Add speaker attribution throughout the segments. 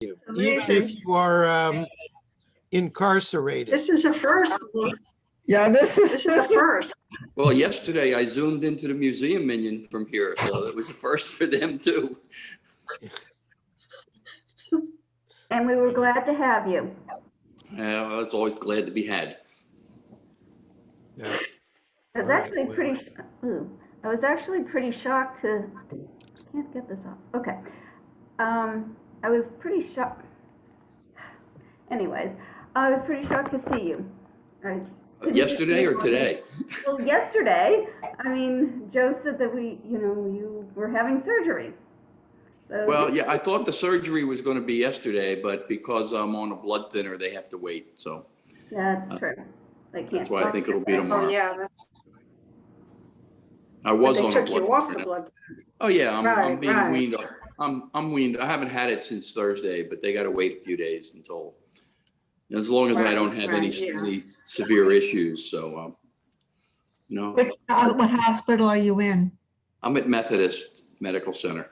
Speaker 1: you, even if you are incarcerated.
Speaker 2: This is a first.
Speaker 3: Yeah,
Speaker 2: This is a first.
Speaker 4: Well, yesterday I zoomed into the museum minion from here, so it was a first for them too.
Speaker 5: And we were glad to have you.
Speaker 4: Well, it's always glad to be had.
Speaker 1: Yeah.
Speaker 5: I was actually pretty, I was actually pretty shocked to, can't get this off, okay. I was pretty shocked, anyways, I was pretty shocked to see you.
Speaker 4: Yesterday or today?
Speaker 5: Well, yesterday, I mean, Joe said that you were having surgery. So,
Speaker 4: Well, yeah, I thought the surgery was going to be yesterday, but because I'm on a blood thinner, they have to wait, so.
Speaker 5: That's true. They can't.
Speaker 4: That's why I think it'll be tomorrow.
Speaker 2: Oh, yeah.
Speaker 4: I was
Speaker 2: They
Speaker 4: on a
Speaker 2: took you
Speaker 4: blood
Speaker 2: off
Speaker 4: thinner.
Speaker 2: the blood.
Speaker 4: Oh yeah, I'm
Speaker 2: Right,
Speaker 4: being
Speaker 2: right.
Speaker 4: weaned up. I'm weaned. I haven't had it since Thursday, but they got to wait a few days until, as long as I don't have any severe issues. So,
Speaker 3: What hospital are you in?
Speaker 4: I'm at Methodist Medical Center.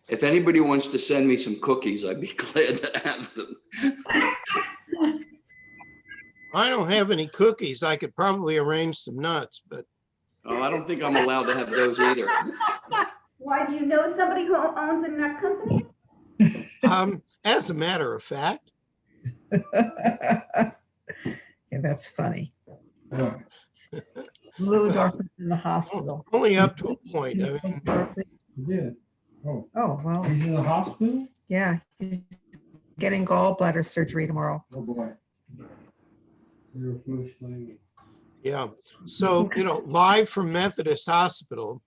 Speaker 4: If anybody wants to send me some cookies, I'd be glad to have them.
Speaker 1: I don't have any cookies. I could probably arrange some nuts, but
Speaker 4: Oh, I don't think I'm allowed to have those either.
Speaker 5: Why, do you know somebody who owns a nut company?
Speaker 1: as a matter of fact,
Speaker 3: Yeah, that's funny. Ludorf is in the hospital.
Speaker 1: only up to a point. I mean,
Speaker 6: Yeah. Oh,
Speaker 3: Oh, well,
Speaker 6: he's in the hospital?
Speaker 3: yeah, he's getting gallbladder surgery tomorrow.
Speaker 6: Oh, boy. You're a foolish lady.
Speaker 1: yeah. So, live from Methodist Hospital,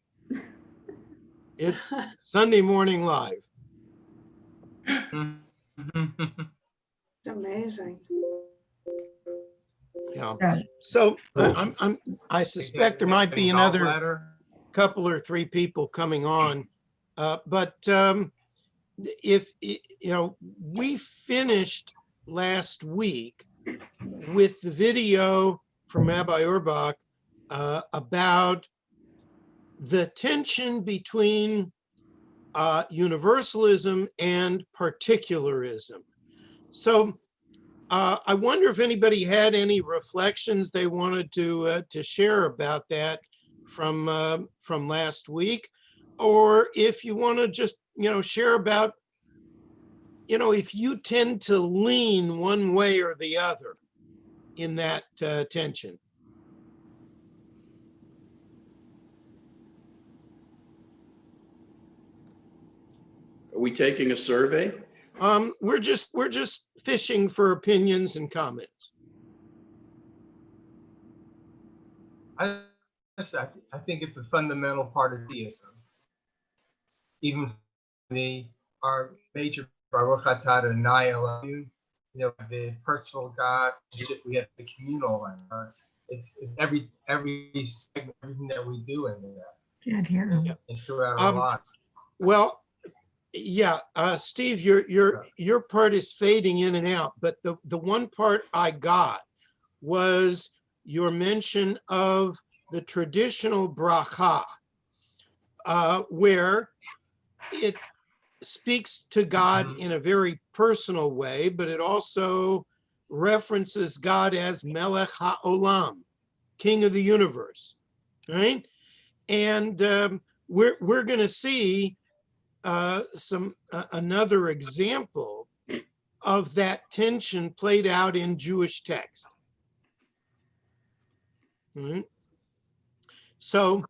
Speaker 1: it's Sunday Morning Live.
Speaker 2: It's amazing.
Speaker 1: Yeah.
Speaker 3: Yeah.
Speaker 1: So I suspect there might be another couple or three people coming on. But if, we finished last week with the video from Rabbi Urbach about the tension between universalism and particularism. So I wonder if anybody had any reflections they wanted to share about that from last week, or if you want to just share about if you tend to lean one way or the other in that tension.
Speaker 4: Are we taking a survey?
Speaker 1: We're just fishing for opinions and comments.
Speaker 7: I think it's a fundamental part of deism. Even our major Baruch Atah Adonai Elohim, the personal God, we have the communal one. It's every segment, everything that we do in there.
Speaker 3: Can't hear him.
Speaker 7: It's throughout our lives.
Speaker 1: Well, yeah, Steve, your part is fading in and out, but the one part I got was your mention of the traditional bracha, where it speaks to God in a very personal way, but it also references God as Melech HaOlam, King of the universe, right? And we're going to see another example of that tension played out in Jewish text. Mm-hmm. So,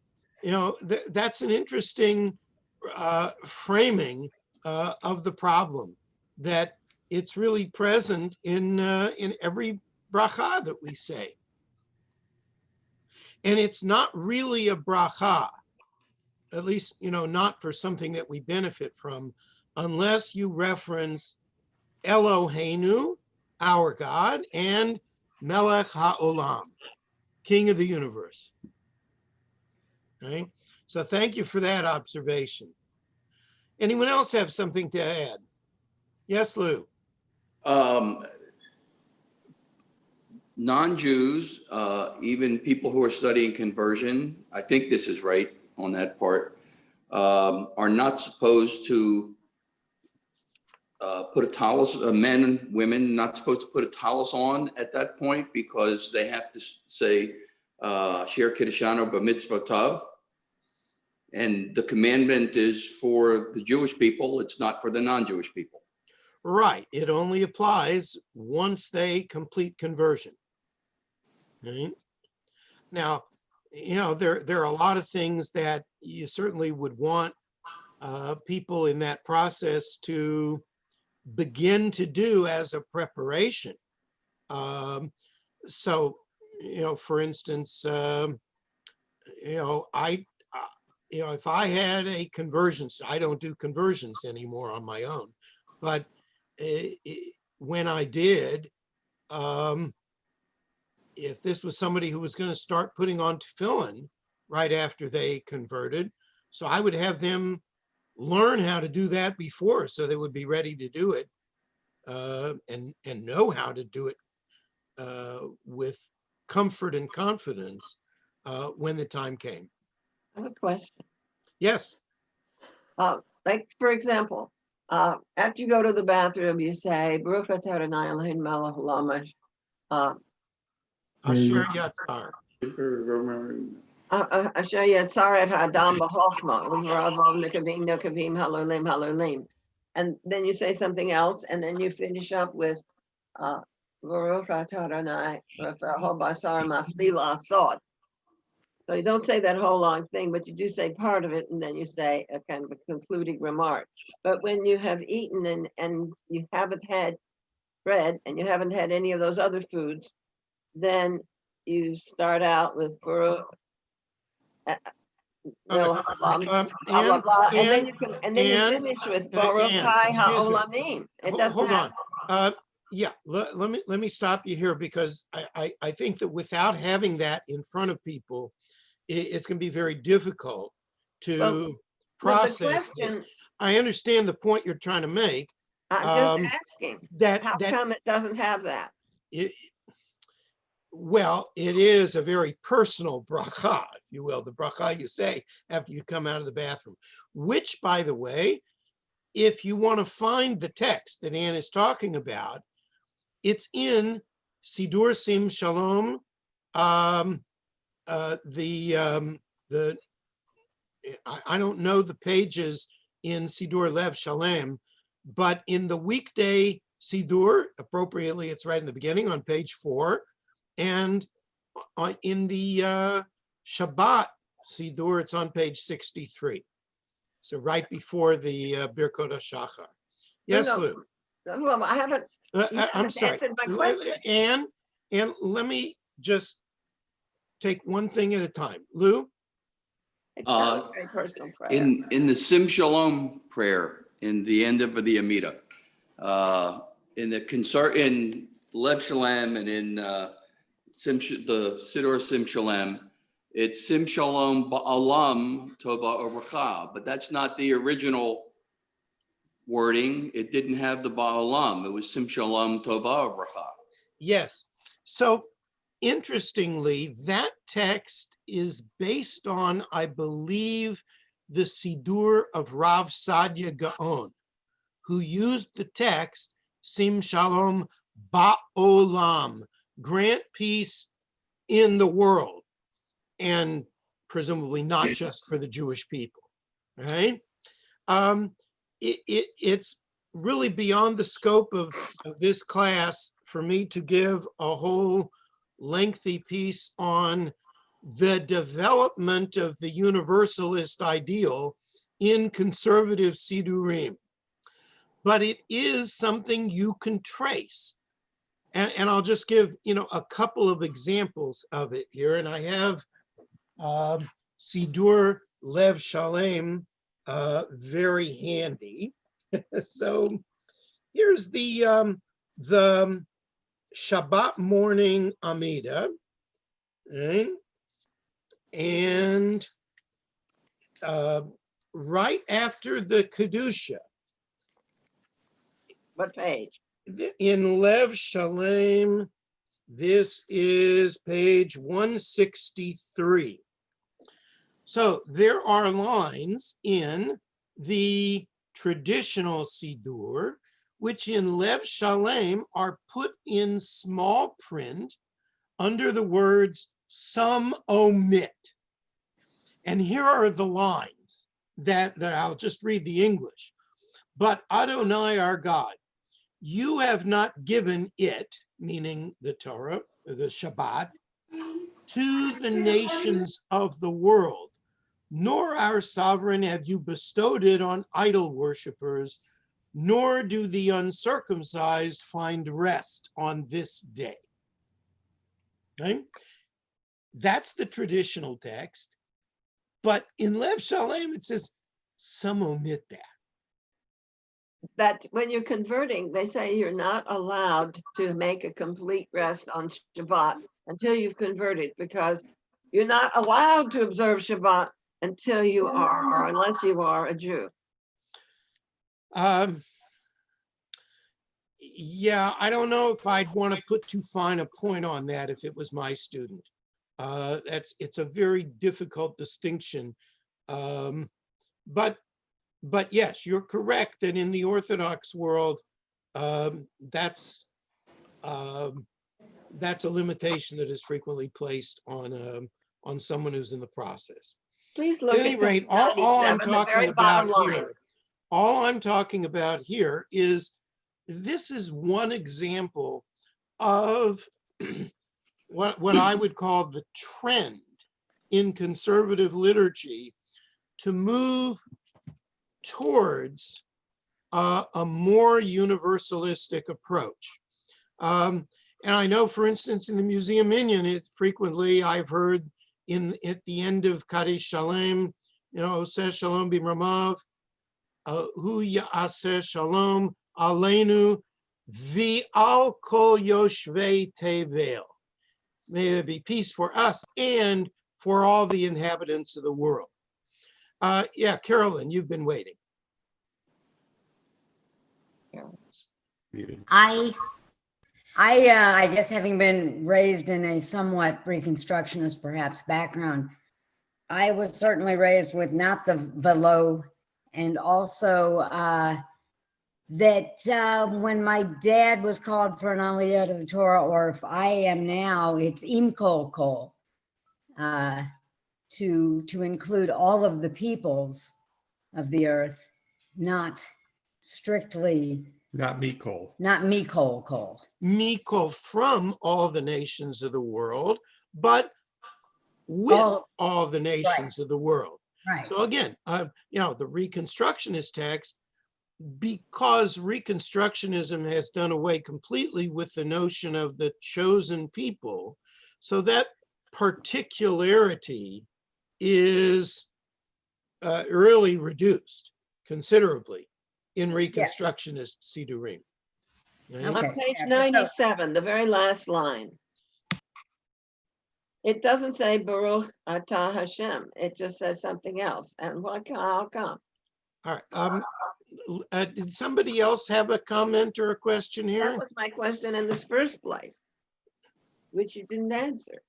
Speaker 1: that's an interesting framing of the problem, that it's really present in every bracha that we say. And it's not really a bracha, at least, not for something that we benefit from, unless you reference Eloheinu, our God, and Melech HaOlam, King of the universe. Okay? So thank you for that observation. Anyone else have something to add? Yes, Lou.
Speaker 4: Non-Jews, even people who are studying conversion, I think this is right on that part, are not supposed to put a talus, men and women not supposed to put a talus on at that point because they have to say, Shir Kiddishano b'mitzvah tav. And the commandment is for the Jewish people. It's not for the non-Jewish people.
Speaker 1: Right. It only applies once they complete conversion. Right? Now, there are a lot of things that you certainly would want people in that process to begin to do as a preparation. So, for instance, if I had a conversion, I don't do conversions anymore on my own, but when I did, if this was somebody who was going to start putting on tefillin right after they converted, so I would have them learn how to do that before, so they would be ready to do it and know how to do it with comfort and confidence when the time came.
Speaker 8: I have a question.
Speaker 1: Yes.
Speaker 8: Like, for example, after you go to the bathroom, you say, Baruch atah Adonai Eloheinu melech haolam,
Speaker 1: Asher Yatzar.
Speaker 8: Asher yatzaret ha'adam b'chochma, u'v'ravo nekavim nekavim halolim halolim. And then you say something else, and then you finish up with Baruch atah Adonai Rafael basar mafli la'asod. So you don't say that whole long thing, but you do say part of it, and then you say a kind of a concluding remark. But when you have eaten and you haven't had bread and you haven't had any of those other foods, then you start out with Baruch, blah, blah, blah, and then you finish with Baruch Hai HaOlamim. It doesn't
Speaker 1: Hold
Speaker 8: have.
Speaker 1: on. Yeah, let me stop you here, because I think that without having that in front of people, it's going to be very difficult to process this. I understand the point you're trying to make.
Speaker 8: I'm just asking, how come it doesn't have that?
Speaker 1: Well, it is a very personal bracha, if you will, the bracha you say after you come out of the bathroom, which, by the way, if you want to find the text that Ann is talking about, it's in Sidur Sim Shalom, I don't know the pages in Sidur Lev Shalem, but in the weekday Sidur, appropriately, it's right in the beginning on page 4, and in the Shabbat Sidur, it's on page 63. So right before the Birkot HaShachar. Yes,
Speaker 8: No,
Speaker 1: Lou.
Speaker 8: Well, I haven't.
Speaker 1: I'm sorry.
Speaker 8: Answered my question.
Speaker 1: And let me just take one thing at a time. Lou?
Speaker 8: It's not a very personal prayer.
Speaker 4: In the Sim Shalom prayer, in the end of the Amida, in Lev Shalem and in the Siddur Sim Shalem, it's Sim Shalom Ba'alam Tova Uvracha, but that's not the original wording. It didn't have the Ba'alam. It was Sim Shalom Tova Uvracha.
Speaker 1: Yes. So interestingly, that text is based on, I believe, the Sidur of Rav Sadia Gaon, who used the text Sim Shalom Ba'olam, grant peace in the world, and presumably not just for the Jewish people, right? It's really beyond the scope of this class for me to give a whole lengthy piece on the development of the universalist ideal in conservative Sidurim. But it is something you can trace. And I'll just give, a couple of examples of it here. And I have Sidur Lev Shalem very handy. So here's the Shabbat morning Amida, right? And right after the Kedusha.
Speaker 8: What page?
Speaker 1: In Lev Shalem, this is page 163. So there are lines in the traditional Sidur which in Lev Shalem are put in small print under the words some omit. And here are the lines that I'll just read the English. But Adonai our God, you have not given it, meaning the Torah, the Shabbat, to the nations of the world, nor our sovereign have you bestowed it on idol worshipers, nor do the uncircumcised find rest on this day. Okay? That's the traditional text. But in Lev Shalem, it says, some omit that.
Speaker 8: That when you're converting, they say you're not allowed to make a complete rest on Shabbat until you've converted, because you're not allowed to observe Shabbat until you are, or unless you are a Jew.
Speaker 1: Yeah, I don't know if I'd want to put too fine a point on that if it was my student. It's a very difficult distinction. But yes, you're correct that in the Orthodox world, that's a limitation that is frequently placed on someone who's in the process.
Speaker 8: Please look
Speaker 1: At any
Speaker 8: at
Speaker 1: rate,
Speaker 8: page
Speaker 1: all I'm
Speaker 8: 97, the
Speaker 1: talking
Speaker 8: very bottom
Speaker 1: about
Speaker 8: line.
Speaker 1: here, all I'm talking about here is this is one example of what I would call the trend in conservative liturgy to move towards a more universalistic approach. And I know, for instance, in the Museum Minyan, frequently I've heard at the end of Kaddish Shalom, Oseh Shalom B'Ramav, Hu Ya'aseh Shalom Aleinu V'al Kol Yoshvei Tevel. May there be peace for us and for all the inhabitants of the world. Yeah, Carolyn, you've been waiting.
Speaker 9: I guess having been raised in a somewhat Reconstructionist perhaps background, I was certainly raised with not the velo, and also that when my dad was called for an aliyah to the Torah, or if I am now, it's im kol kol, to include all of the peoples of the earth, not strictly,
Speaker 6: Not me, Cole.
Speaker 9: not mikol kol.
Speaker 1: Miko from all the nations of the world, but with all the nations of the world.
Speaker 9: Right.
Speaker 1: So again, the Reconstructionist text, because Reconstructionism has done away completely with the notion of the chosen people, so that particularity is really reduced considerably in Reconstructionist Sidurim. Right?
Speaker 8: On
Speaker 9: Okay.
Speaker 8: page
Speaker 9: Yeah,
Speaker 8: 97, the very last line. It doesn't say Baruch Atah Hashem. It just says something else. And how come?
Speaker 1: All right. Did somebody else have a comment or a question here?
Speaker 8: That was my question in this first place, which you didn't answer.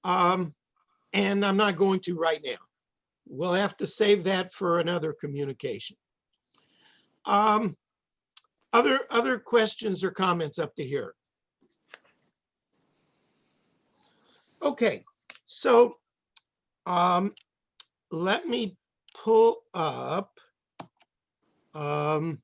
Speaker 1: And I'm not going to right now. We'll have to save that for another communication. Other questions or comments up to here? Okay, so let me pull up the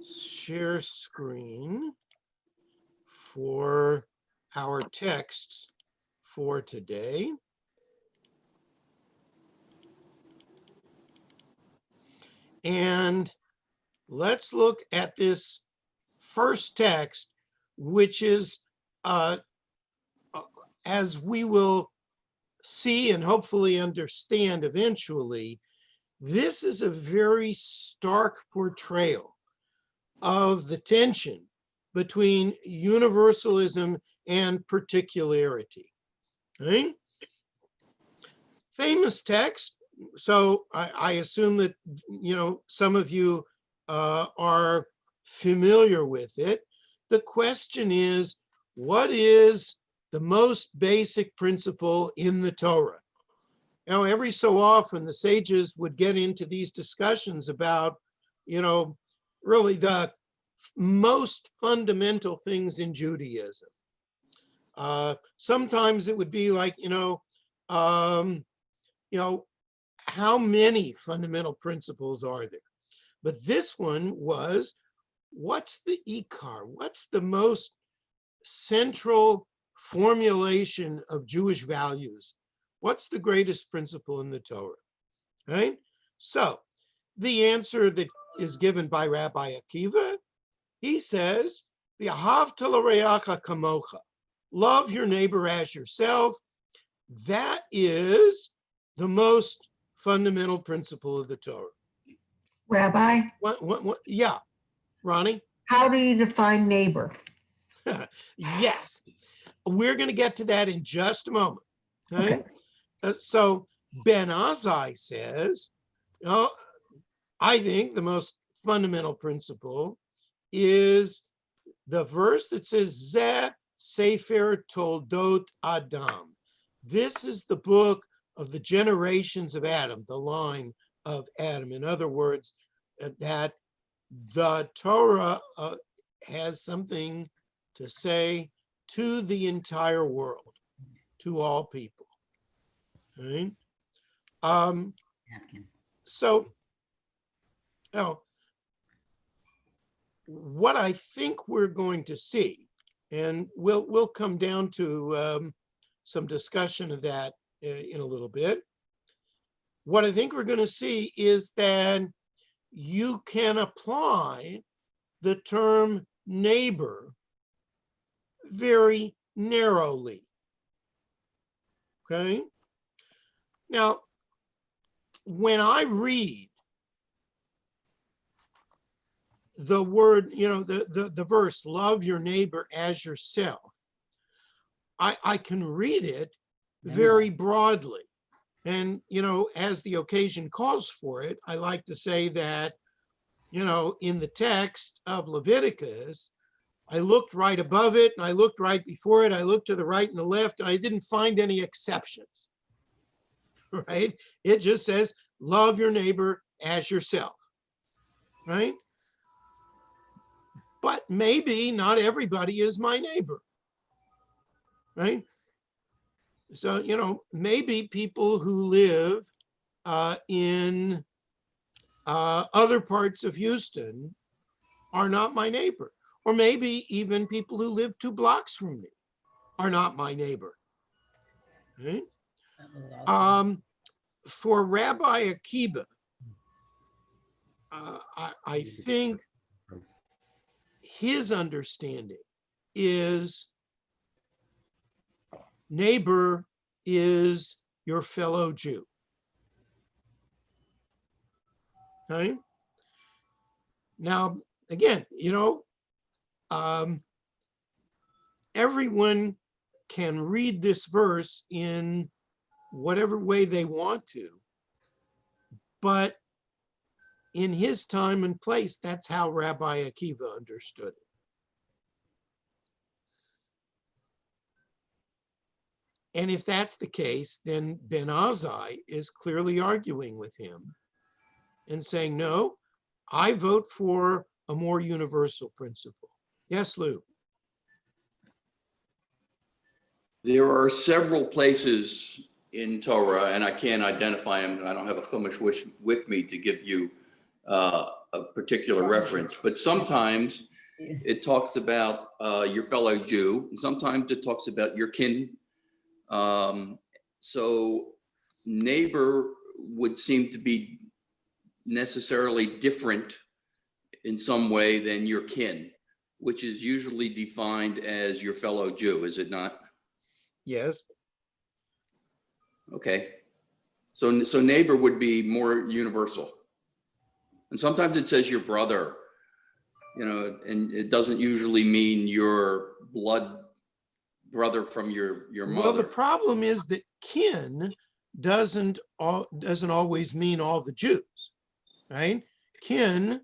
Speaker 1: share screen for our texts for today. And let's look at this first text, which is, as we will see and hopefully understand eventually, this is a very stark portrayal of the tension between universalism and particularity. Okay? Famous text. So I assume that, some of you are familiar with it. The question is, what is the the most basic principle in the Torah. Now, every so often, the sages would get into these discussions about, really the most fundamental things in Judaism. Sometimes it would be like, how many fundamental principles are there? But this one was, what's the ikar? What's the most central formulation of Jewish values? What's the greatest principle in the Torah? Right? So the answer that is given by Rabbi Akiba, he says, "V'ahavta l'reacha kamocha," love your neighbor as yourself. That is the most fundamental principle of the Torah.
Speaker 3: Rabbi,
Speaker 1: What? Yeah, Ronnie?
Speaker 3: how do you define neighbor?
Speaker 1: Yes, we're going to get to that in just a moment.
Speaker 3: Okay.
Speaker 1: So Ben Ozai says, I think the most fundamental principle is the verse that says, Zeh Sefer Toldot Adam. This is the book of the generations of Adam, the line of Adam. In other words, that the Torah has something to say to the entire world, to all people. Right? So, now, what I think we're going to see, and we'll come down to some discussion of that in a little bit. What I think we're going to see is that you can apply the term neighbor very narrowly. Okay? Now, when I read the word, the verse, love your neighbor as yourself, I can read it very broadly. And, as the occasion calls for it, I like to say that, in the text of Leviticus, I looked right above it and I looked right before it. I looked to the right and the left, and I didn't find any exceptions, right? It just says, love your neighbor as yourself, right? But maybe not everybody is my neighbor, right? So, maybe people who live in other parts of Houston are not my neighbor. Or maybe even people who live 2 blocks from me are not my neighbor. Right? For Rabbi Akiba, I think his understanding is neighbor is your fellow Jew. Okay? Now, again, everyone can read this verse in whatever way they want to, but in his time and place, that's how Rabbi Akiba understood it. And if that's the case, then Ben Ozai is clearly arguing with him and saying, no, I vote for a more universal principle. Yes, Lou?
Speaker 4: There are several places in Torah, and I can't identify them. I don't have a chumash with me to give you a particular reference, but sometimes it talks about your fellow Jew, and sometimes it talks about your kin. So neighbor would seem to be necessarily different in some way than your kin, which is usually defined as your fellow Jew, is it not?
Speaker 1: Yes.
Speaker 4: Okay. So neighbor would be more universal. And sometimes it says your brother, and it doesn't usually mean your blood brother from your mother.
Speaker 1: Well, the problem is that kin doesn't always mean all the Jews, right? Kin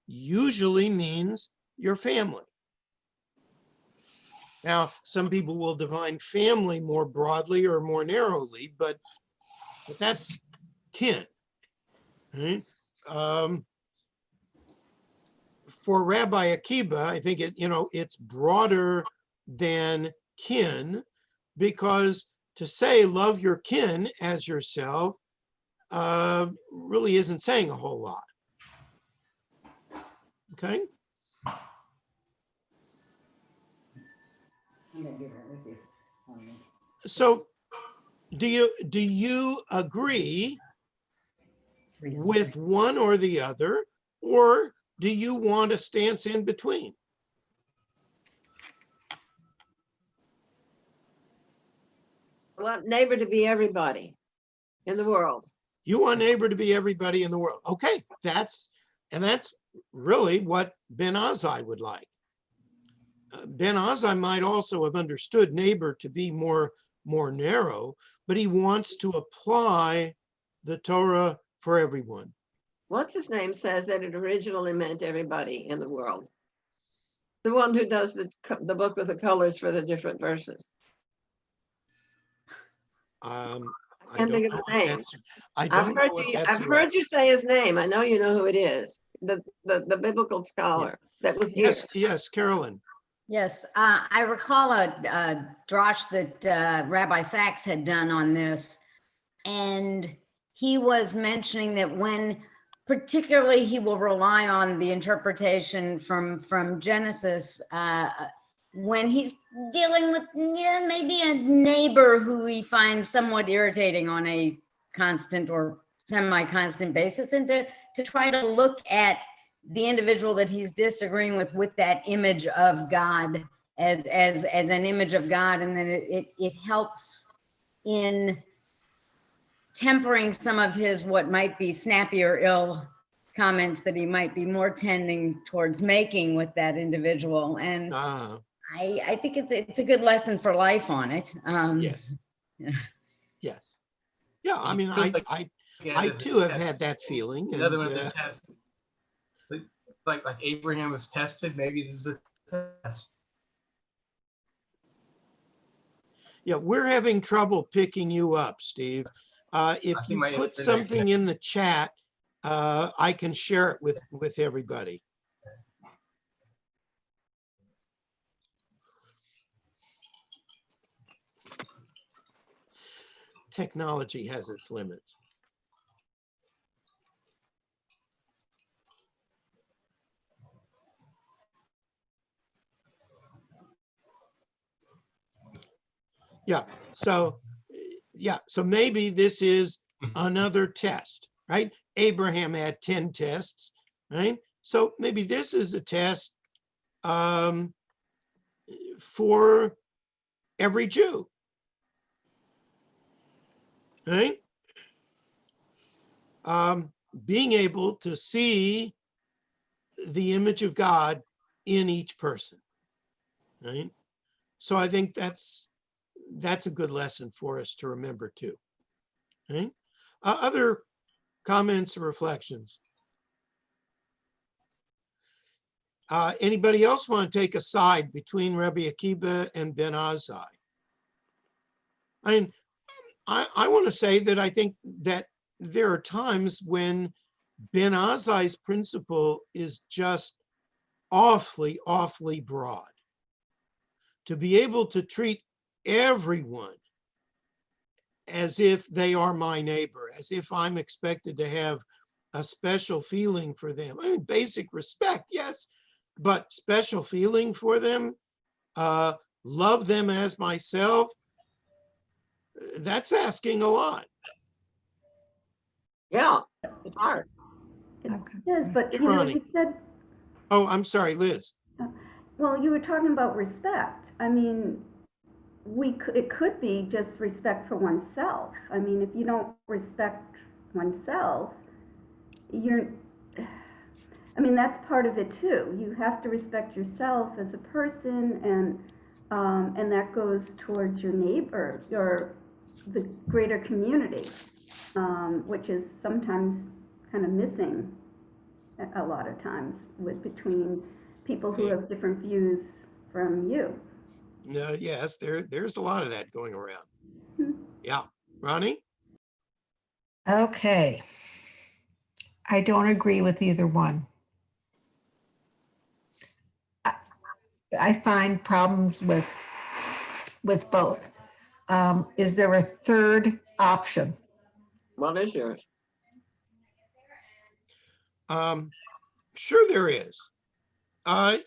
Speaker 1: usually means your family. Now, some people will define family more broadly or more narrowly, but that's kin. Right? For Rabbi Akiba, I think it's broader than kin, because to say love your kin as yourself really isn't saying a whole lot. Okay. So do you agree with one or the other, or do you want a stance in between?
Speaker 8: I want neighbor to be everybody in the world.
Speaker 1: You want neighbor to be everybody in the world. Okay, that's really what Ben Ozai would like. Ben Ozai might also have understood neighbor to be more narrow, but he wants to apply the Torah for everyone.
Speaker 8: What's his name says that it originally meant everybody in the world. The one who does the book with the colors for the different verses.
Speaker 1: I
Speaker 8: Can't
Speaker 1: don't
Speaker 8: think of
Speaker 1: know
Speaker 8: his
Speaker 1: what
Speaker 8: name.
Speaker 1: that's- I don't know what that's
Speaker 8: I've
Speaker 1: about.
Speaker 8: heard you say his name. I know you know who it is. The biblical scholar that was here.
Speaker 1: Yes, Carolyn.
Speaker 9: Yes, I recall a drosh that Rabbi Sachs had done on this, and he was mentioning that particularly he will rely on the interpretation from Genesis when he's dealing with maybe a neighbor who he finds somewhat irritating on a constant or semi-constant basis, and to try to look at the individual that he's disagreeing with that image of God as an image of God, and then it helps in tempering some of his what might be snappy or ill comments that he might be more tending towards making with that individual. And I think it's a good lesson for life on it.
Speaker 1: Yes.
Speaker 9: Yeah.
Speaker 1: Yes. Yeah, I mean, I too have had that feeling.
Speaker 7: Another one of the tests. Like Abraham was tested, maybe this is a test.
Speaker 1: Yeah, we're having trouble picking you up, Steve. If you put something in the chat, I can share it with everybody. Technology has its limits. Yeah, so maybe this is another test, right? Abraham had 10 tests, right? So maybe this is a test for every Jew, right? Being able to see the image of God in each person, right? So I think that's a good lesson for us to remember too. Okay? Other comments or reflections? Anybody else want to take a side between Rabbi Akiba and Ben Ozai? I want to say that I think that there are times when Ben Ozai's principle is just awfully, awfully broad. To be able to treat everyone as if they are my neighbor, as if I'm expected to have a special feeling for them. I mean, basic respect, yes, but special feeling for them, love them as myself, that's asking a lot.
Speaker 8: Yeah, it's hard.
Speaker 5: Yes, but you know, you said,
Speaker 1: Oh, I'm sorry, Liz.
Speaker 5: well, you were talking about respect. I mean, it could be just respect for oneself. I mean, if you don't respect oneself, that's part of it too. You have to respect yourself as a person, and that goes towards your neighbor, the greater community, which is sometimes kind of missing a lot of times between people who have different views from you.
Speaker 1: No, yes, there's a lot of that going around. Yeah, Ronnie?
Speaker 3: Okay. I don't agree with either one. I find problems with both. Is there a third option?
Speaker 8: What is yours?
Speaker 1: Sure there is.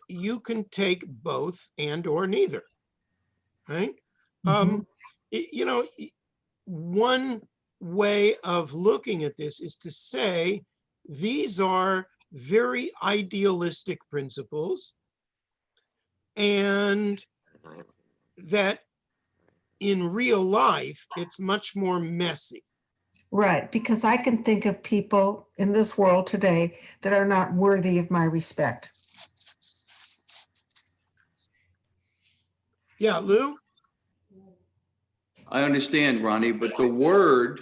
Speaker 1: You can take both and or neither, right? One way of looking at this is to say these are very idealistic principles, and that in real life it's much more messy.
Speaker 3: Right, because I can think of people in this world today that are not worthy of my respect.
Speaker 1: Yeah, Lou?
Speaker 4: I understand, Ronnie, but the word,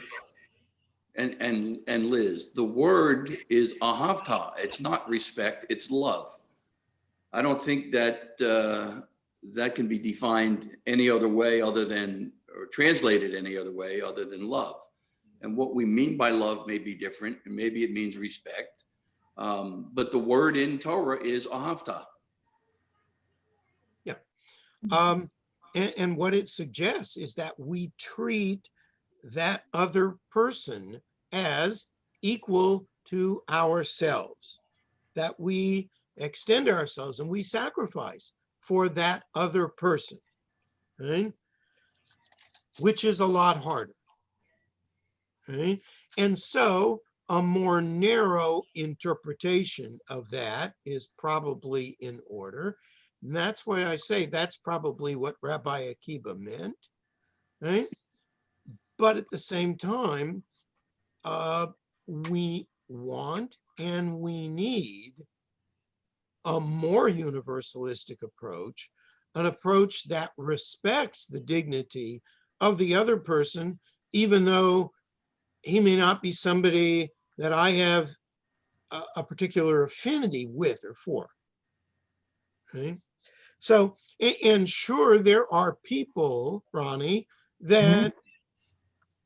Speaker 4: and Liz, the word is ahavta. It's not respect, it's love. I don't think that that can be defined any other way other than, or translated any other way other than love. And what we mean by love may be different, and maybe it means respect. But the word in Torah is ahavta.
Speaker 1: Yeah. And what it suggests is that we treat that other person as equal to ourselves, that we extend ourselves and we sacrifice for that other person, right? Which is a lot harder, right? And so a more narrow interpretation of that is probably in order. And that's why I say that's probably what Rabbi Akiba meant, right? But at the same time, we want and we need a more universalistic approach, an approach that respects the dignity of the other person, even though he may not be somebody that I have a particular affinity with or for. Okay? So, and sure, there are people, Ronnie, that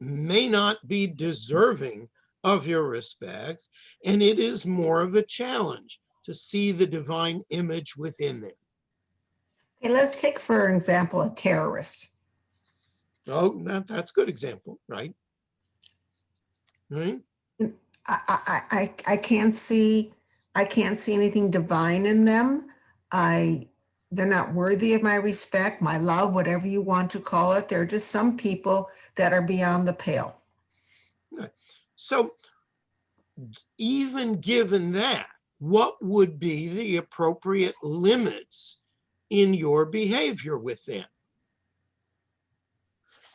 Speaker 1: may not be deserving of your respect, and it is more of a challenge to see the divine image within them.
Speaker 3: Okay, let's take, for example, a terrorist.
Speaker 1: Oh, that's a good example, right? Right?
Speaker 3: I can't see anything divine in them. They're not worthy of my respect, my love, whatever you want to call it. There are just some people that are beyond the pale.
Speaker 1: So even given that, what would be the appropriate limits in your behavior with them?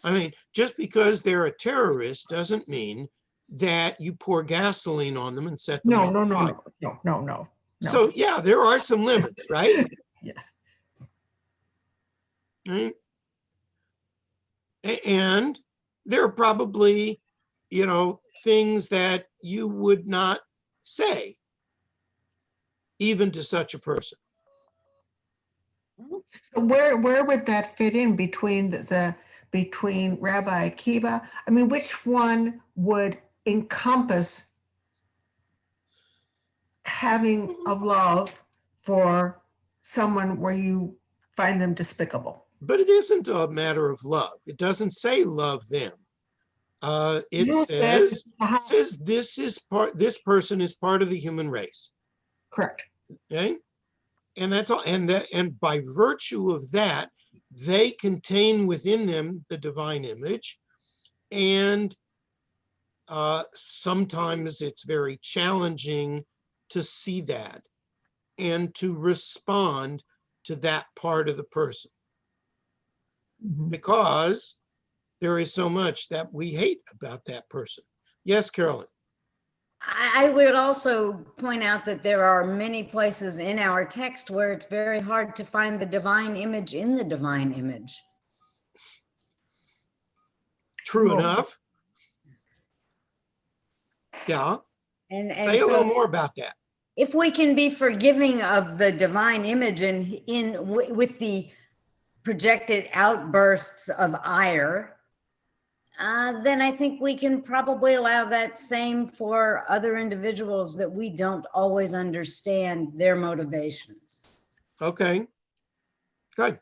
Speaker 1: I mean, just because they're a terrorist doesn't mean that you pour gasoline on them and set them on fire.
Speaker 3: No.
Speaker 1: So yeah, there are some limits, right?
Speaker 3: Yeah.
Speaker 1: Right? And there are probably, things that you would not say even to such a person.
Speaker 3: Where would that fit in between between Rabbi Akiba? I mean, which one would encompass having of love for someone where you find them despicable?
Speaker 1: But it isn't a matter of love. It doesn't say love them. It says this person is part of the human race.
Speaker 3: Correct.
Speaker 1: Okay, and that's all. And by virtue of that, they contain within them the divine image, and sometimes it's very challenging to see that and to respond to that part of the person, because there is so much that we hate about that person. Yes, Carolyn.
Speaker 9: I would also point out that there are many places in our text where it's very hard to find the divine image in the divine image.
Speaker 1: True enough. Yeah.
Speaker 9: And
Speaker 1: say a little more about that.
Speaker 9: If we can be forgiving of the divine image and with the projected outbursts of ire, then I think we can probably allow that same for other individuals that we don't always understand their motivations.
Speaker 1: Okay, good.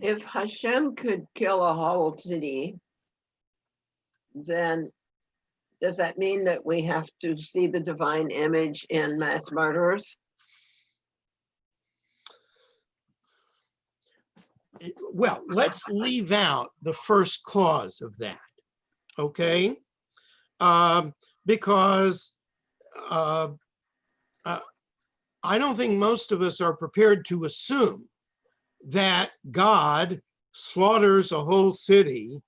Speaker 8: If Hashem could kill a whole city, then does that mean that we have to see the divine image in mass murderers?
Speaker 1: Well, let's leave out the first clause of that, okay? Because I don't think most of us are prepared to assume that God slaughters a whole city,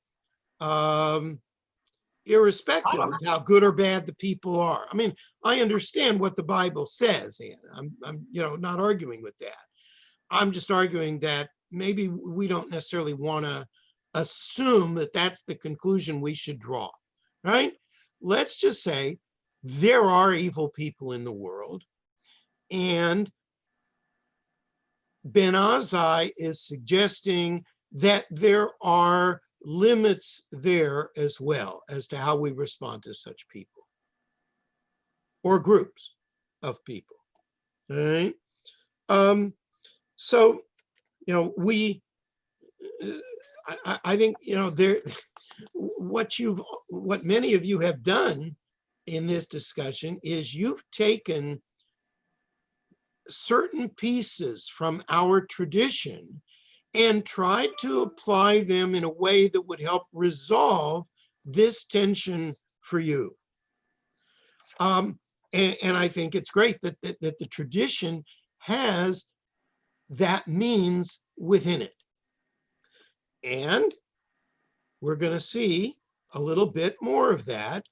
Speaker 1: irrespective of how good or bad the people are. I mean, I understand what the Bible says, and I'm not arguing with that. I'm just arguing that maybe we don't necessarily want to assume that that's the conclusion we should draw, right? Let's just say there are evil people in the world, and Ben Ozai is suggesting that there are limits there as well as to how we respond to such people or groups of people, all right? So, I think, there, what many of you have done in this discussion is you've taken certain pieces from our tradition and tried to apply them in a way that would help resolve this tension for you. And I think it's great that the tradition has that means within it. And we're going to see a little bit more of that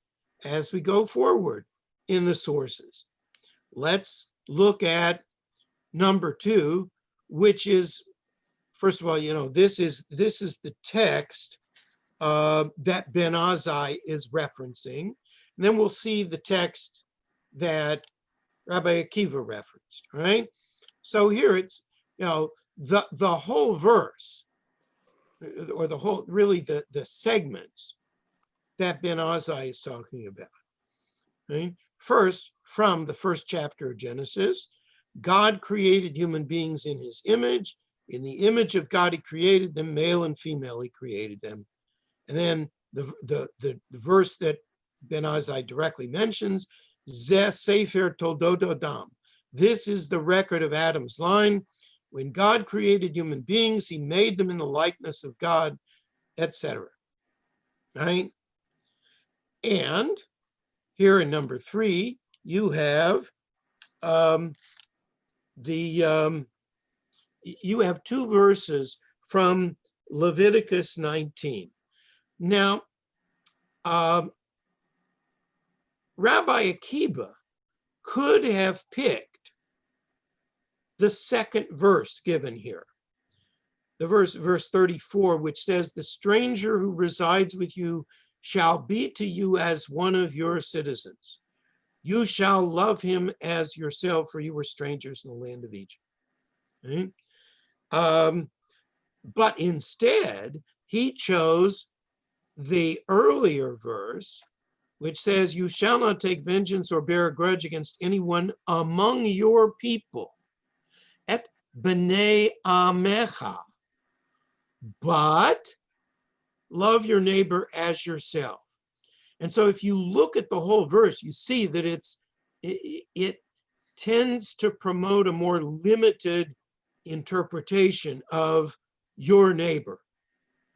Speaker 1: as we go forward in the sources. Let's look at number 2, which is, first of all, this is the text that Ben Ozai is referencing. And then we'll see the text that Rabbi Akiva referenced, right? So here it's, the whole verse, or the whole, really the segments that Ben Ozai is talking about. Right? First, from the first chapter of Genesis, God created human beings in his image. In the image of God, he created them, male and female, he created them. And then the verse that Ben Ozai directly mentions, Zeh Sefer Toldot Adam. This is the record of Adam's line. When God created human beings, he made them in the likeness of God, etc. Right? And here in number 3, you have you have 2 verses from Leviticus 19. Now, Rabbi Akiba could have picked the second verse given here, the verse 34, which says, the stranger who resides with you shall be to you as one of your citizens. You shall love him as yourself, for you were strangers in the land of Egypt. Right? But instead, he chose the earlier verse, which says, you shall not take vengeance or bear a grudge against anyone among your people, et b'nei amecha, but love your neighbor as yourself. And so if you look at the whole verse, you see that it tends to promote a more limited interpretation of your neighbor,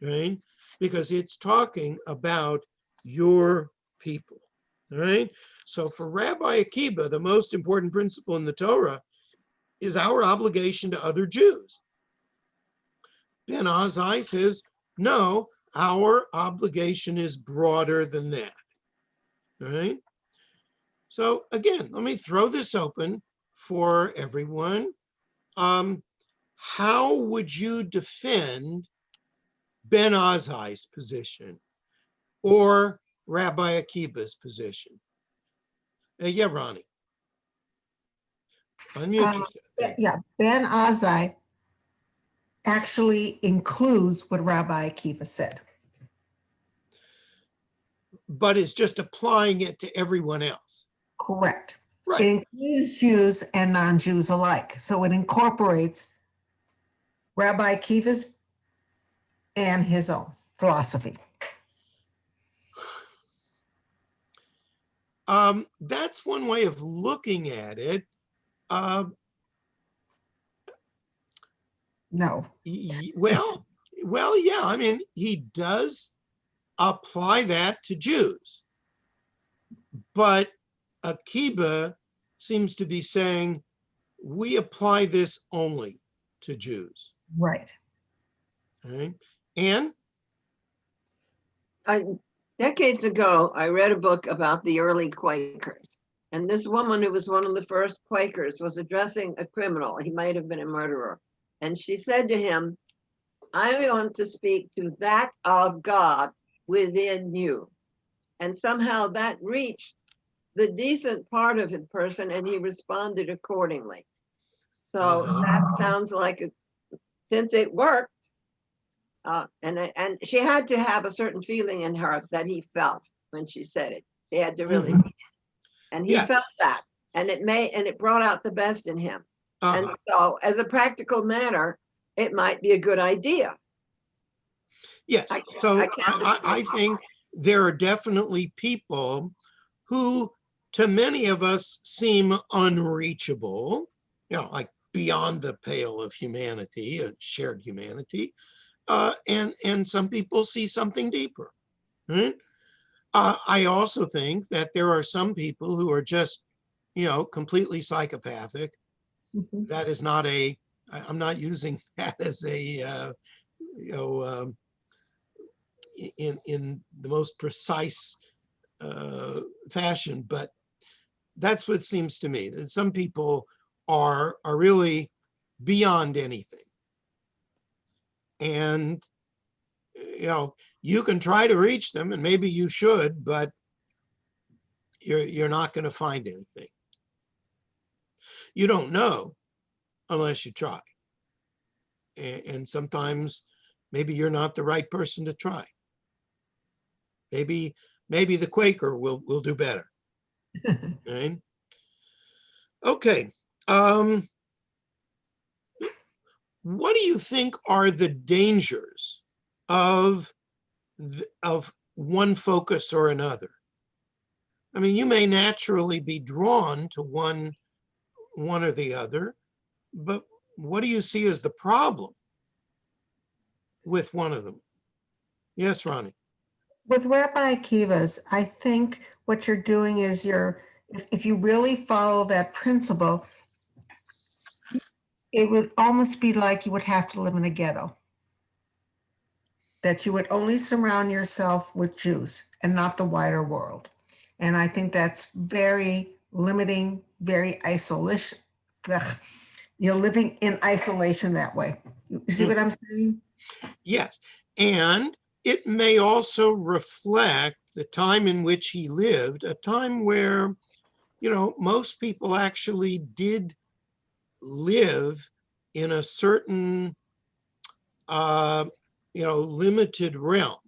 Speaker 1: right? Because it's talking about your people, right? So for Rabbi Akiba, the most important principle in the Torah is our obligation to other Jews. Ben Ozai says, no, our obligation is broader than that, right? So again, let me throw this open for everyone. How would you defend Ben Ozai's position or Rabbi Akiba's position? Yeah, Ronnie. Unmute yourself.
Speaker 3: Yeah, Ben Ozai actually includes what Rabbi Akiba said.
Speaker 1: But is just applying it to everyone else.
Speaker 3: Correct.
Speaker 1: Right.
Speaker 3: It includes Jews and non-Jews alike. So it incorporates Rabbi Akiva's and his own philosophy.
Speaker 1: That's one way of looking at it.
Speaker 3: No.
Speaker 1: Well, yeah. I mean, he does apply that to Jews, but Akiba seems to be saying we apply this only to Jews.
Speaker 3: Right.
Speaker 1: Okay. And
Speaker 8: Decades ago, I read a book about the early Quakers. And this woman who was one of the first Quakers was addressing a criminal. He might have been a murderer. And she said to him, I want to speak to that of God within you. And somehow that reached the decent part of the person, and he responded accordingly. So that sounds like, since it worked, and she had to have a certain feeling in her that he felt when she said it. She had to really mean it. And he felt that, and it brought out the best in him. And so as a practical matter, it might be a good idea.
Speaker 1: yes, I think there are definitely people who to many of us seem unreachable, like beyond the pale of humanity, shared humanity. And some people see something deeper. Right? I also think that there are some people who are just, completely psychopathic.
Speaker 3: Mm-hmm.
Speaker 1: That is not I'm not using that as a, in the most precise fashion, but that's what it seems to me, that some people are really beyond anything. And, you can try to reach them, and maybe you should, but you're not going to find anything. You don't know unless you try. And sometimes maybe you're not the right person to try. Maybe the Quaker will do better. Right? Okay. What do you think are the dangers of one focus or another? I mean, you may naturally be drawn to one or the other, but what do you see as the problem with one of them? Yes, Ronnie.
Speaker 3: With Rabbi Akiva's, I think what you're doing is if you really follow that principle, it would almost be like you would have to live in a ghetto. That you would only surround yourself with Jews and not the wider world. And I think that's very limiting, very isolation. You're living in isolation that way. You see what I'm saying?
Speaker 1: Yes. And it may also reflect the time in which he lived, a time where, most people actually did live in a certain, limited realm.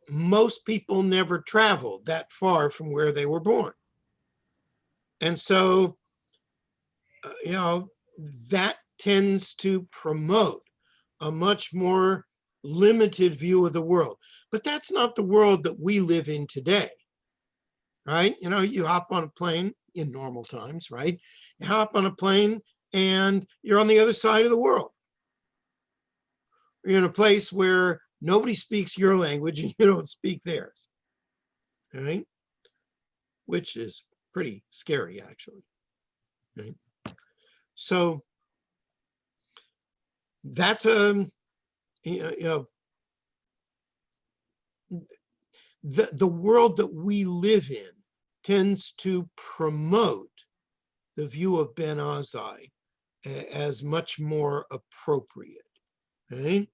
Speaker 1: Most people never traveled that far from where they were born. And so, that tends to promote a much more limited view of the world. But that's not the world that we live in today, right? You hop on a plane in normal times, right? You hop on a plane and you're on the other side of the world. You're in a place where nobody speaks your language and you don't speak theirs, right? Which is pretty scary, actually. Right? So that's the world that we live in tends to promote the view of Ben Ozai as much more appropriate. Okay?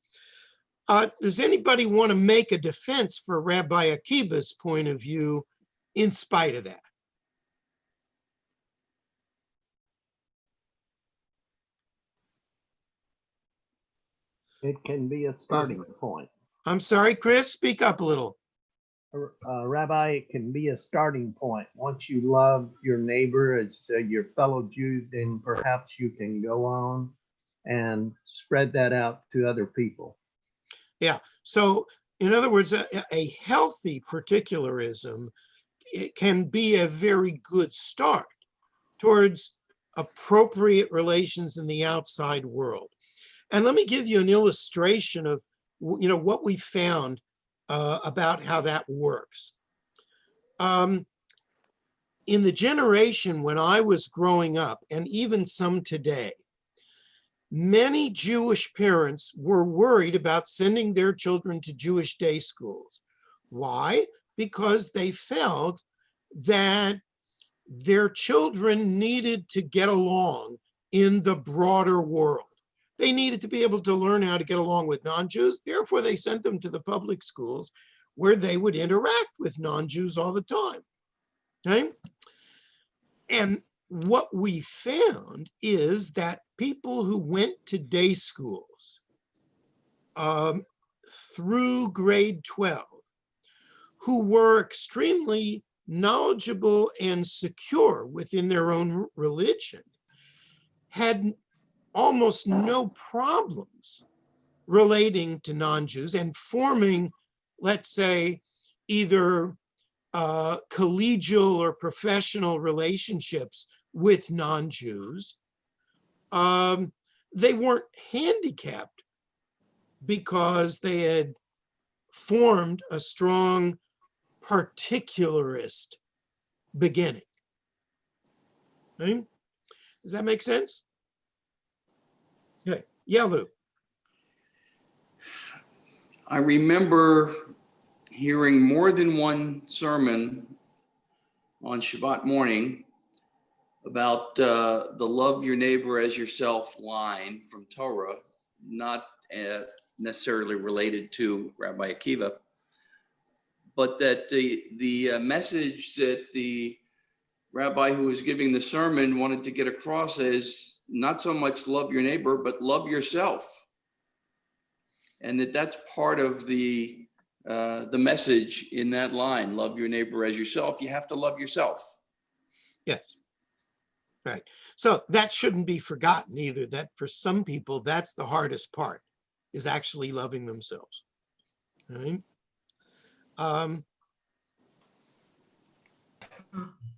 Speaker 1: Does anybody want to make a defense for Rabbi Akiba's point of view in spite of that?
Speaker 10: It can be a starting point.
Speaker 1: I'm sorry, Chris, speak up a little.
Speaker 10: Rabbi, it can be a starting point. Once you love your neighbor as your fellow Jew, then perhaps you can go on and spread that out to other people.
Speaker 1: Yeah. So, in other words, a healthy particularism, it can be a very good start towards appropriate relations in the outside world. And let me give you an illustration of what we found about how that works. In the generation when I was growing up, and even some today, many Jewish parents were worried about sending their children to Jewish day schools. Why? Because they felt that their children needed to get along in the broader world. They needed to be able to learn how to get along with non-Jews. Therefore, they sent them to the public schools where they would interact with non-Jews all the time. Okay? And what we found is that people who went to day schools through grade 12, who were extremely knowledgeable and secure within their own religion, had almost no problems relating to non-Jews and forming, let's say, either collegial or professional relationships with non-Jews. They weren't handicapped because they had formed a strong particularist beginning. Okay? Does that make sense? Okay. Yeah, Lou.
Speaker 4: I remember hearing more than one sermon on Shabbat morning about the love your neighbor as yourself line from Torah, not necessarily related to Rabbi Akiba, but that the message that the rabbi who was giving the sermon wanted to get across is not so much love your neighbor, but love yourself. And that's part of the message in that line, love your neighbor as yourself. You have to love yourself.
Speaker 1: Yes. Right. So that shouldn't be forgotten either, that for some people, that's the hardest part, is actually loving themselves. Right?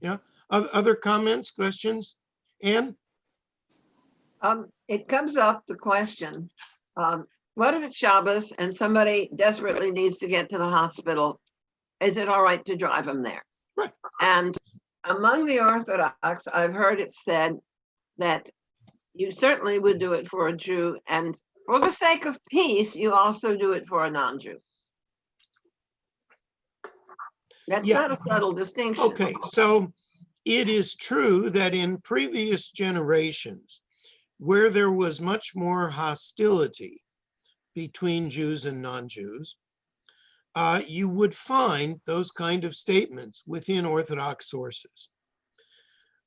Speaker 1: Yeah. Other comments, questions? Ann?
Speaker 8: It comes up the question, what if it's Shabbos and somebody desperately needs to get to the hospital? Is it all right to drive them there?
Speaker 1: Right.
Speaker 8: And among the Orthodox, I've heard it said that you certainly would do it for a Jew, and for the sake of peace, you also do it for a non-Jew. That's not a subtle distinction.
Speaker 1: Okay, so it is true that in previous generations, where there was much more hostility between Jews and non-Jews, you would find those kind of statements within Orthodox sources.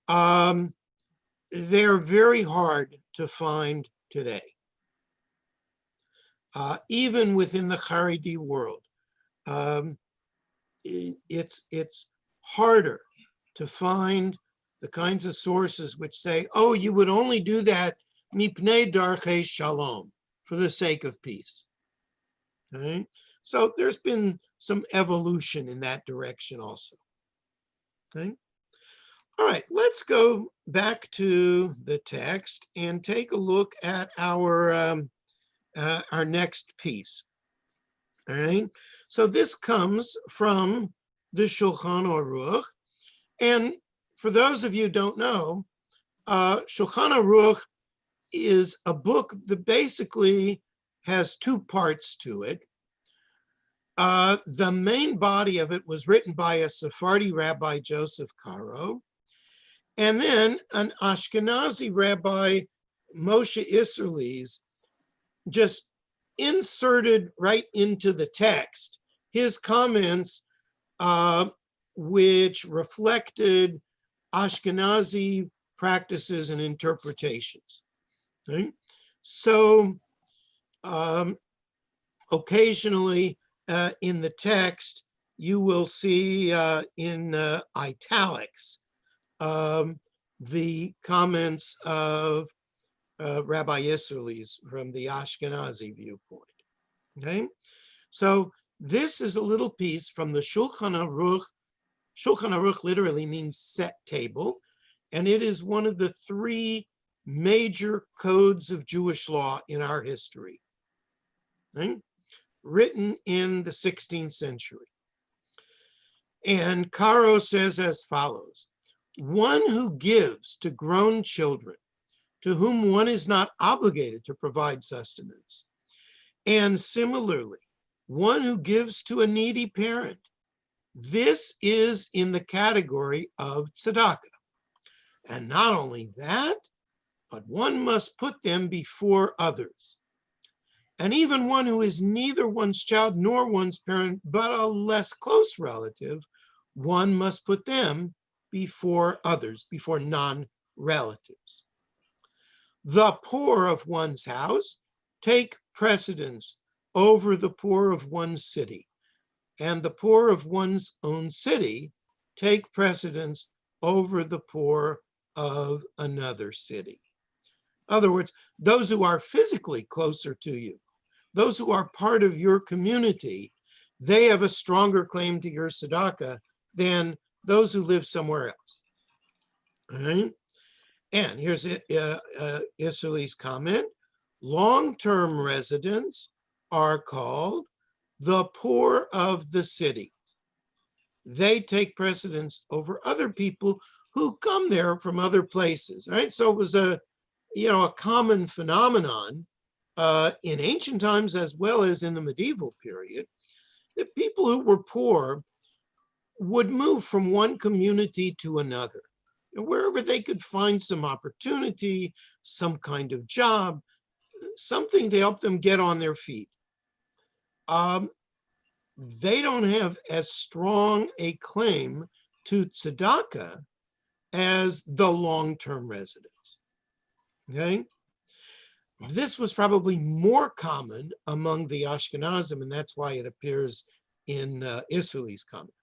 Speaker 1: They're very hard to find today. Even within the Haredi world, it's harder to find the kinds of sources which say, oh, you would only do that mipnei darchei shalom, for the sake of peace. Okay? So there's been some evolution in that direction also. Okay? All right, let's go back to the text and take a look at our next piece. All right, so this comes from the Shulchan Aruch, and for those of you who don't know, Shulchan Aruch is a book that basically has two parts to it. The main body of it was written by a Sephardi rabbi, Joseph Caro, and then an Ashkenazi rabbi, Moshe Isserles, just inserted right into the text his comments, which reflected Ashkenazi practices and interpretations. Okay? So Occasionally in the text, you will see in italics the comments of Rabbi Yisraelis from the Ashkenazi viewpoint. Okay, so this is a little piece from the Shulchan Aruch. Shulchan Aruch literally means set table, and it is one of the three major codes of Jewish law in our history, right? Written in the 16th century. And Caro says as follows: one who gives to grown children to whom one is not obligated to provide sustenance, and similarly, one who gives to a needy parent, this is in the category of tzedakah. And not only that, but one must put them before others. And even one who is neither one's child nor one's parent, but a less close relative, one must put them before others, before non-relatives. The poor of one's house take precedence over the poor of one's city, and the poor of one's own city take precedence over the poor of another city. In other words, those who are physically closer to you, those who are part of your community, they have a stronger claim to your tzedakah than those who live somewhere else. All right? And here's Isserly's comment: long-term residents are called the poor of the city. They take precedence over other people who come there from other places, right? So it was a common phenomenon in ancient times as well as in the medieval period, that people who were poor would move from one community to another, wherever they could find some opportunity, some kind of job, something to help them get on their feet. They don't have as strong a claim to tzedakah as the long-term residents. Okay? This was probably more common among the Ashkenazim, and that's why it appears in Isserly's comments.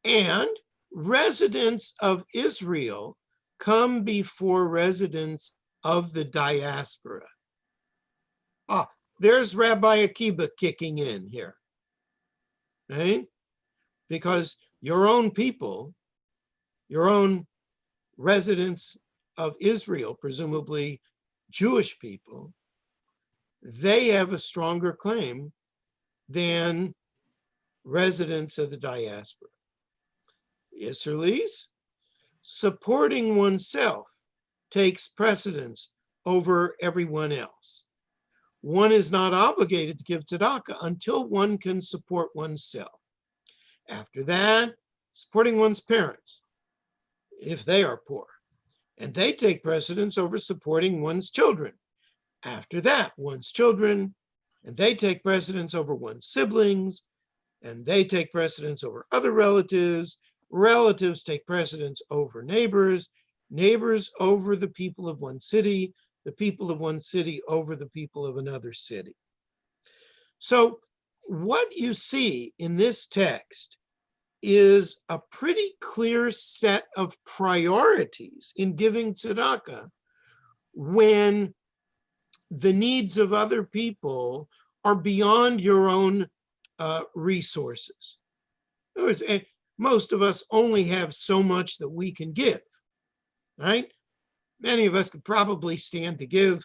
Speaker 1: And residents of Israel come before residents of the diaspora. There's Rabbi Akiba kicking in here, right? Because your own people, your own residents of Israel, presumably Jewish people, they have a stronger claim than residents of the diaspora. Isserly's, supporting oneself takes precedence over everyone else. One is not obligated to give tzedakah until one can support oneself. After that, supporting one's parents, if they are poor, and they take precedence over supporting one's children. After that, one's children, and they take precedence over one's siblings, and they take precedence over other relatives. Relatives take precedence over neighbors, neighbors over the people of one city, the people of one city over the people of another city. So what you see in this text is a pretty clear set of priorities in giving tzedakah when the needs of other people are beyond your own resources. In other words, most of us only have so much that we can give, right? Many of us could probably stand to give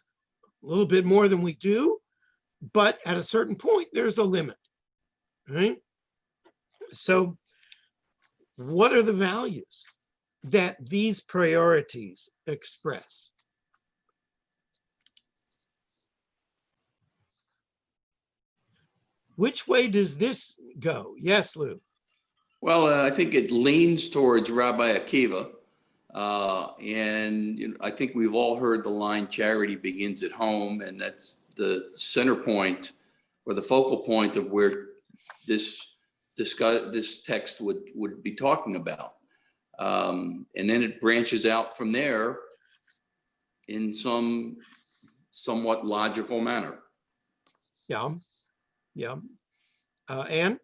Speaker 1: a little bit more than we do, but at a certain point, there's a limit, right? So what are the values that these priorities express? Which way does this go? Yes, Lou.
Speaker 4: Well, I think it leans towards Rabbi Akiva. And I think we've all heard the line, charity begins at home, and that's the center point or the focal point of where this text would be talking about. And then it branches out from there in some somewhat logical manner.
Speaker 1: Yeah, yeah. Anne?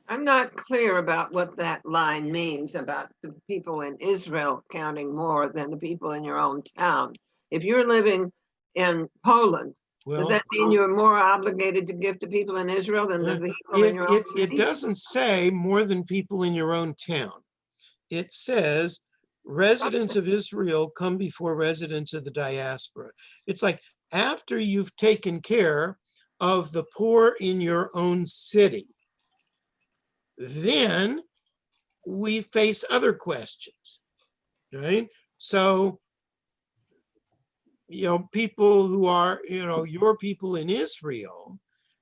Speaker 8: I'm not clear about what that line means about the people in Israel counting more than the people in your own town. If you're living in Poland, does
Speaker 1: Well,
Speaker 8: that mean you're more obligated to give to people in Israel than the people in your own
Speaker 1: it
Speaker 8: city?
Speaker 1: doesn't say more than people in your own town. It says residents of Israel come before residents of the diaspora. It's like after you've taken care of the poor in your own city, then we face other questions, right? So, people who are, your people in Israel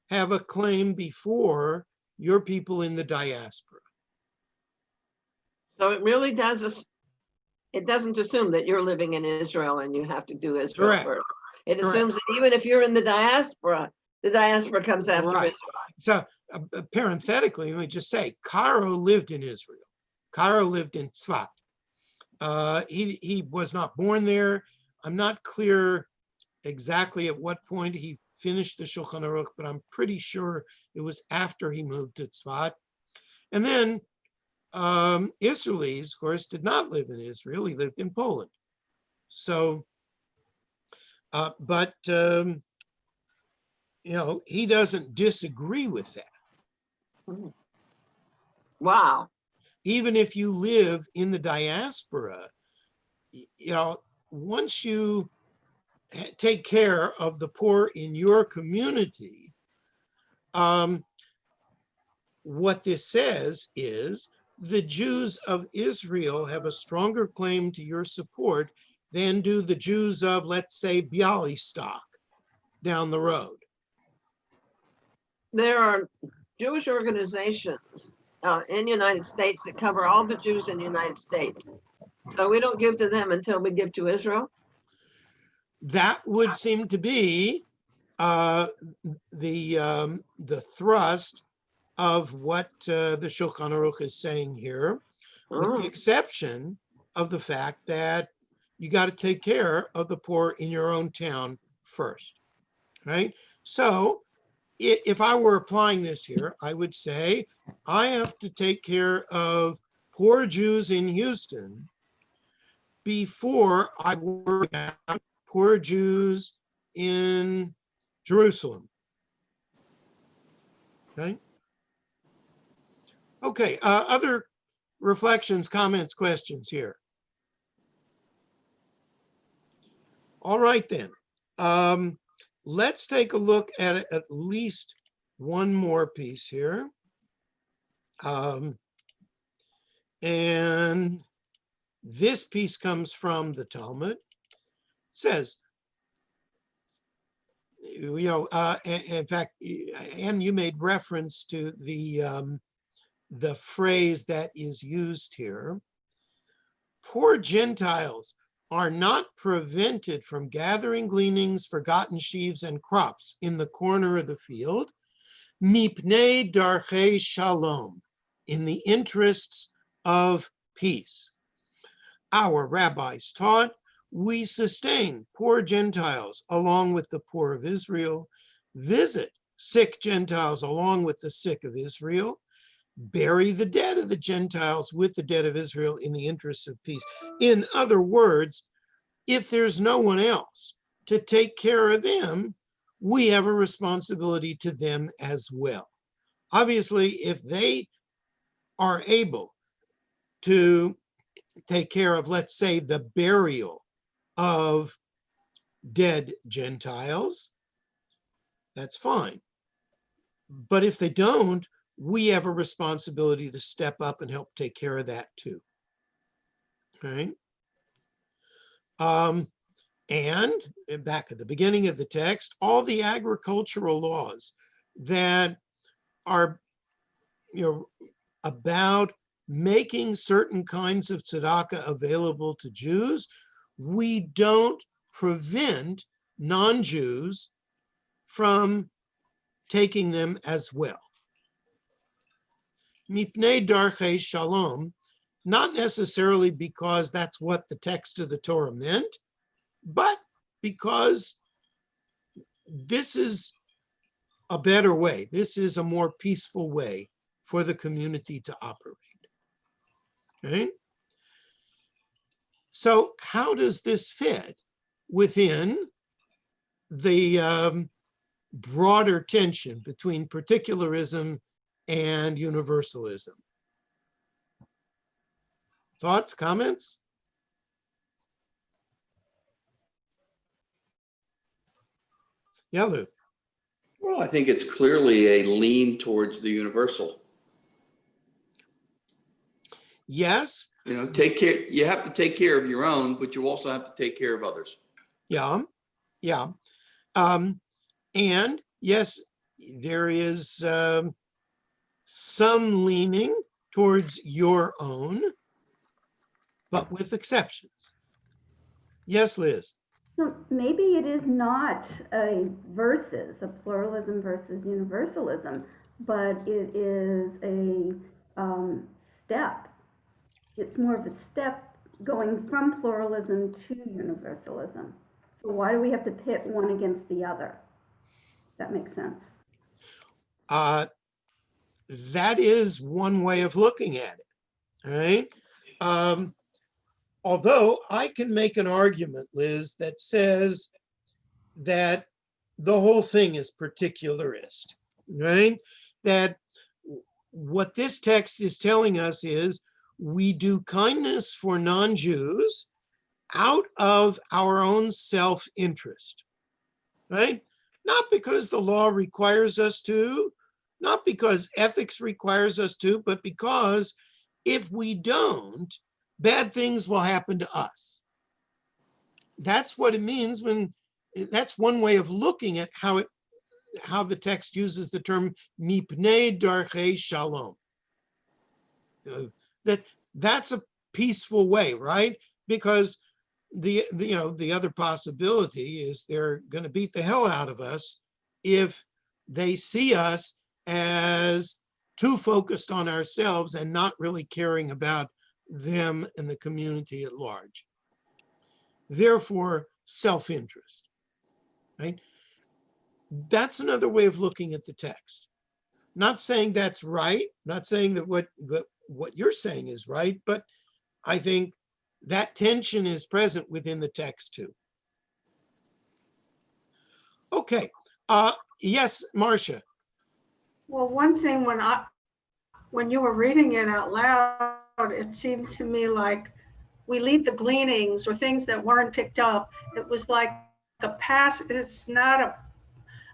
Speaker 1: have a claim before your people in the diaspora.
Speaker 8: So it really does, it doesn't assume that you're living in Israel and you have to do Israel
Speaker 1: Correct.
Speaker 8: first. It
Speaker 1: Correct.
Speaker 8: assumes that even if you're in the diaspora comes after
Speaker 1: Right.
Speaker 8: Israel.
Speaker 1: So parenthetically, let me just say, Caro lived in Israel. Caro lived in Tzfat. He was not born there. I'm not clear exactly at what point he finished the Shulchan Aruch, but I'm pretty sure it was after he moved to Tzfat. And then Israelis, of course, did not live in Israel. He lived in Poland. So, but he doesn't disagree with that.
Speaker 8: Wow.
Speaker 1: Even if you live in the diaspora, once you take care of the poor in your community, what this says is the Jews of Israel have a stronger claim to your support than do the Jews of, let's say, Bialystok down the road.
Speaker 8: There are Jewish organizations in the United States that cover all the Jews in the United States. So we don't give to them until we give to Israel?
Speaker 1: That would seem to be the thrust of what the Shulchan Aruch is saying here, with the exception of the fact that you got to take care of the poor in your own town first, right? So if I were applying this here, I would say I have to take care of poor Jews in Houston before I worry about poor Jews in Jerusalem. Okay. Okay. Other reflections, comments, questions here? All right, then. Let's take a look at least one more piece here. And this piece comes from the Talmud. It says, in fact, and you made reference to the phrase that is used here. Poor Gentiles are not prevented from gathering gleanings, forgotten sheaves, and crops in the corner of the field, mipnei darchei shalom, in the interests of peace. Our rabbis taught, we sustain poor Gentiles along with the poor of Israel, visit sick Gentiles along with the sick of Israel, bury the dead of the Gentiles with the dead of Israel in the interests of peace. In other words, if there's no one else to take care of them, we have a responsibility to them as well. Obviously, if they are able to take care of, let's say, the burial of dead Gentiles, that's fine. But if they don't, we have a responsibility to step up and help take care of that too. Okay. And back at the beginning of the text, all the agricultural laws that are, about making certain kinds of tzedakah available to Jews, we don't prevent non-Jews from taking them as well. Mipnei darchei shalom, not necessarily because that's what the text of the Torah meant, but because this is a better way. This is a more peaceful way for the community to operate. Okay? So how does this fit within the broader tension between particularism and universalism? Thoughts, comments? Yeah, Lou.
Speaker 4: Well, I think it's clearly a lean towards the universal.
Speaker 1: Yes.
Speaker 4: You know, take care. You have to take care of your own, but you also have to take care of others.
Speaker 1: Yeah. Yeah. And yes, there is some leaning towards your own, but with exceptions. Yes, Liz.
Speaker 5: So maybe it is not a pluralism versus universalism, but it is a step. It's more of a step going from pluralism to universalism. So why do we have to pit one against the other? That makes sense.
Speaker 1: That is one way of looking at it, right? Although I can make an argument, Liz, that says that the whole thing is particularist, right? That what this text is telling us is we do kindness for non-Jews out of our own self-interest, right? Not because the law requires us to, not because ethics requires us to, but because if we don't, bad things will happen to us. That's what it means when, that's one way of looking at how the text uses the term mipnei darchei shalom. That's a peaceful way, right? Because the other possibility is they're going to beat the hell out of us if they see us as too focused on ourselves and not really caring about them and the community at large. Therefore, self-interest, right? That's another way of looking at the text. Not saying that's right, not saying that what you're saying is right, but I think that tension is present within the text too. Okay, yes, Marcia.
Speaker 2: Well, one thing when you were reading it out loud, it seemed to me like we leave the gleanings or things that weren't picked up. It was like it's not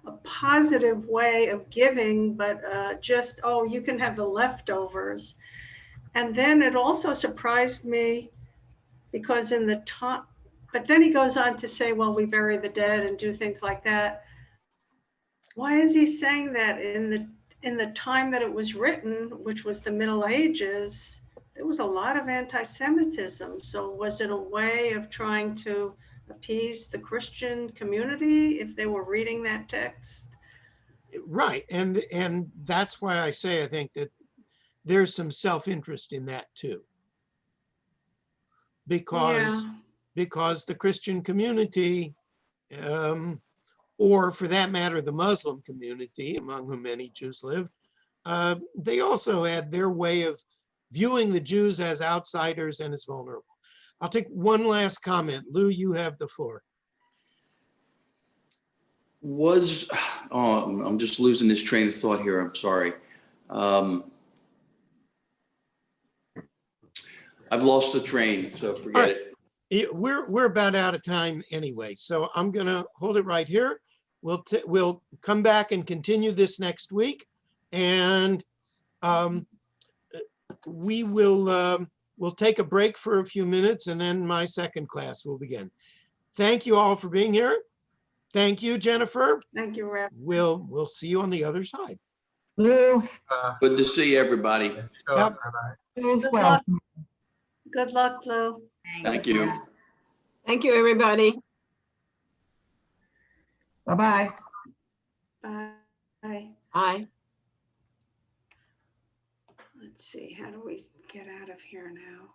Speaker 2: a positive way of giving, but just, oh, you can have the leftovers. And then it also surprised me because in the time, but then he goes on to say, well, we bury the dead and do things like that. Why is he saying that in the time that it was written, which was the Middle Ages? There was a lot of anti-Semitism. So was it a way of trying to appease the Christian community if they were reading that text?
Speaker 1: Right, and that's why I say I think that there's some self-interest in that too. Because the Christian community, or for that matter, the Muslim community, among whom many Jews live, they also had their way of viewing the Jews as outsiders and as vulnerable. I'll take one last comment. Lou, you have the floor.
Speaker 4: I'm just losing this train of thought here. I'm sorry. I've lost the train, so forget it.
Speaker 1: We're about out of time anyway, so I'm gonna hold it right here. We'll come back and continue this next week, and we'll take a break for a few minutes, and then my second class will begin. Thank you all for being here. Thank you, Jennifer.
Speaker 2: Thank you, Rabbi.
Speaker 1: We'll see you on the other side.
Speaker 3: Lou,
Speaker 4: Good to see everybody.
Speaker 1: Yep.
Speaker 3: you as
Speaker 2: Good
Speaker 3: well.
Speaker 2: luck. Good luck, Lou.
Speaker 4: Thank you.
Speaker 8: Thank you, everybody.
Speaker 3: Bye-bye.
Speaker 2: Bye.
Speaker 8: Bye.
Speaker 2: Let's see, how do we get out of here now?